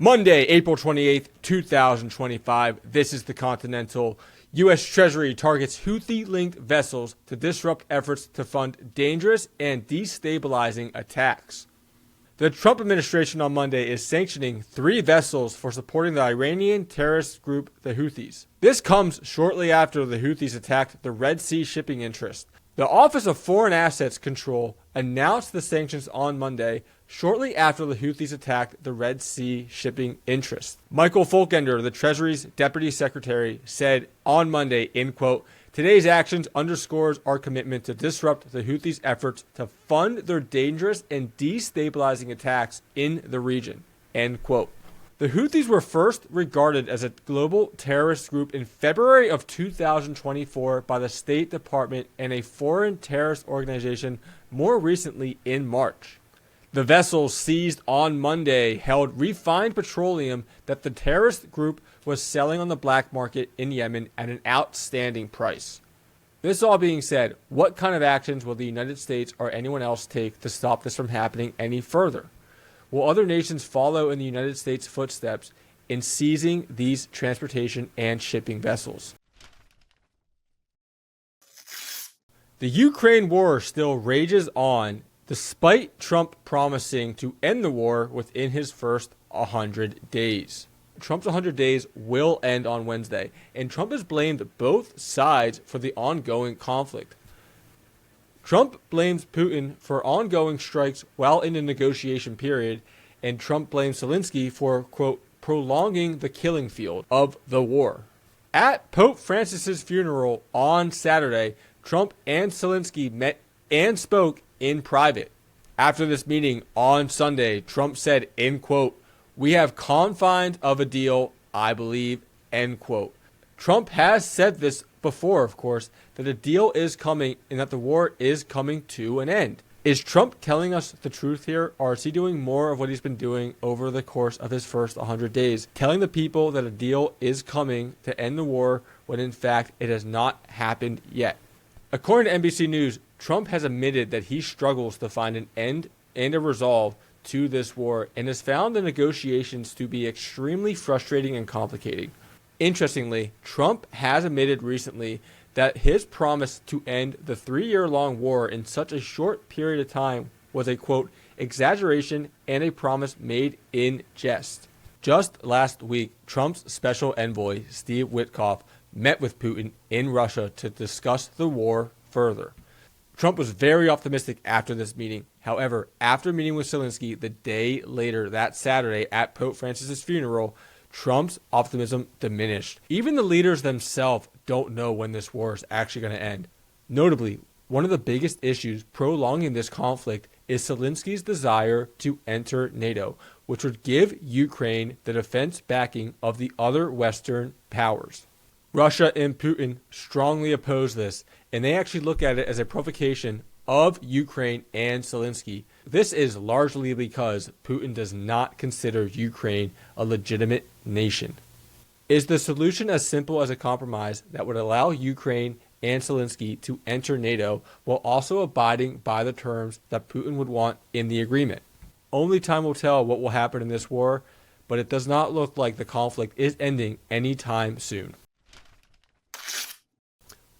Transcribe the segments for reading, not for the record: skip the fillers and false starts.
Monday, April 28th, 2025. This is the Continental. U.S. Treasury targets Houthi-linked vessels to disrupt efforts to fund dangerous and destabilizing attacks. The Trump administration on Monday is sanctioning 3 vessels for supporting the Iranian terrorist group, the Houthis. This comes shortly after the Houthis attacked the Red Sea shipping interest. The Office of Foreign Assets Control announced the sanctions on Monday, shortly after the Houthis attacked the Red Sea shipping interest. Michael Folkender, the Treasury's Deputy Secretary, said on Monday, in quote, "Today's actions underscores our commitment to disrupt the Houthis' efforts to fund their dangerous and destabilizing attacks in the region," end quote. The Houthis were first regarded as a global terrorist group in February of 2024 by the State Department and a foreign terrorist organization more recently in March. The vessels seized on Monday held refined petroleum that the terrorist group was selling on the black market in Yemen at an outstanding price. This all being said, what kind of actions will the United States or anyone else take to stop this from happening any further? Will other nations follow in the United States' footsteps in seizing these transportation and shipping vessels? The Ukraine war still rages on, despite Trump promising to end the war within his first 100 days. Trump's 100 days will end on Wednesday, and Trump has blamed both sides for the ongoing conflict. Trump blames Putin for ongoing strikes while in the negotiation period, and Trump blames Zelensky for, quote, prolonging the killing field of the war. At Pope Francis's funeral on Saturday, Trump and Zelensky met and spoke in private. After this meeting on Sunday, Trump said, in quote, "We have confines of a deal, I believe," end quote. Trump has said this before, of course, that a deal is coming and that the war is coming to an end. Is Trump telling us the truth here, or is he doing more of what he's been doing over the course of his first 100 days, telling the people that a deal is coming to end the war when in fact it has not happened yet? According to NBC News, Trump has admitted that he struggles to find an end and a resolve to this war and has found the negotiations to be extremely frustrating and complicating. Interestingly, Trump has admitted recently that his promise to end the 3-year-long war in such a short period of time was a, quote, exaggeration and a promise made in jest. Just last week, Trump's special envoy, Steve Witkoff, met with Putin in Russia to discuss the war further. Trump was very optimistic after this meeting. However, after meeting with Zelensky the day later, that Saturday, at Pope Francis's funeral, Trump's optimism diminished. Even the leaders themselves don't know when this war is actually going to end. Notably, one of the biggest issues prolonging this conflict is Zelensky's desire to enter NATO, which would give Ukraine the defense backing of the other Western powers. Russia and Putin strongly oppose this, and they actually look at it as a provocation of Ukraine and Zelensky. This is largely because Putin does not consider Ukraine a legitimate nation. Is the solution as simple as a compromise that would allow Ukraine and Zelensky to enter NATO while also abiding by the terms that Putin would want in the agreement? Only time will tell what will happen in this war, but it does not look like the conflict is ending anytime soon.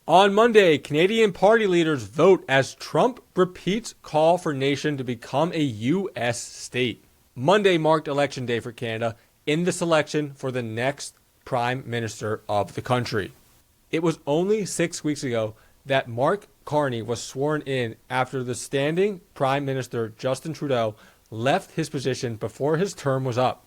On Monday, Canadian party leaders vote as Trump repeats call for nation to become a U.S. state. Monday marked Election Day for Canada in the selection for the next Prime Minister of the country. It was only 6 weeks ago that Mark Carney was sworn in after the standing Prime Minister Justin Trudeau left his position before his term was up.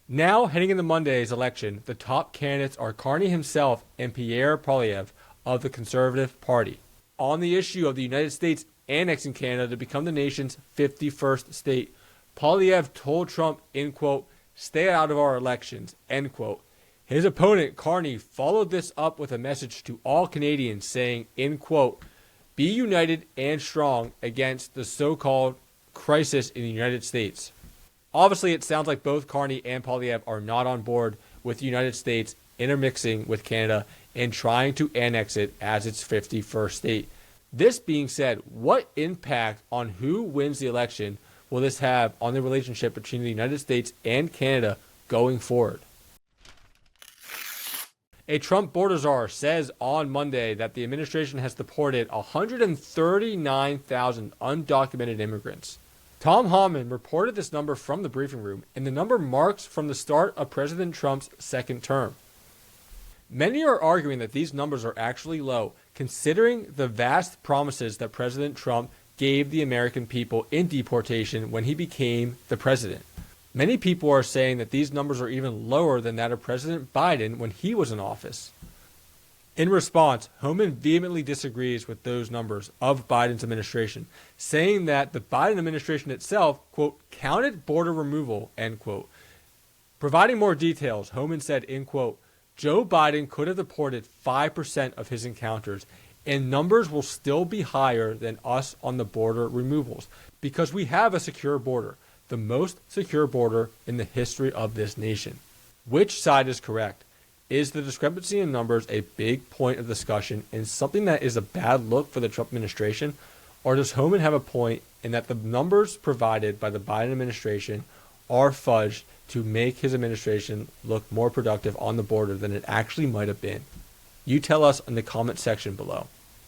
Now, heading into Monday's election, the top candidates are Carney himself and Pierre Poilievre of the Conservative Party. On the issue of the United States annexing Canada to become the nation's 51st state, Poilievre told Trump, in quote, "Stay out of our elections," end quote. His opponent, Carney, followed this up with a message to all Canadians saying, in quote, "Be united and strong against the so-called crisis in the United States." Obviously, it sounds like both Carney and Poilievre are not on board with the United States intermixing with Canada and trying to annex it as its 51st state. This being said, what impact on who wins the election will this have on the relationship between the United States and Canada going forward. A Trump border czar says on Monday that the administration has deported 139,000 undocumented immigrants. Tom Homan reported this number from the briefing room, and the number marks from the start of President Trump's second term. Many are arguing that these numbers are actually low, considering the vast promises that President Trump gave the American people in deportation when he became the president. Many people are saying that these numbers are even lower than that of President Biden when he was in office. In response, Homan vehemently disagrees with those numbers of Biden's administration, saying that the Biden administration itself, quote, counted border removal, end quote. Providing more details, Homan said, in quote, Joe Biden could have deported 5% of his encounters, and numbers will still be higher than us on the border removals, because we have a secure border, the most secure border in the history of this nation. Which side is correct? Is the discrepancy in numbers a big point of discussion and something that is a bad look for the Trump administration? Or does Homan have a point in that the numbers provided by the Biden administration are fudged to make his administration look more productive on the border than it actually might have been? You tell us in the comment section below.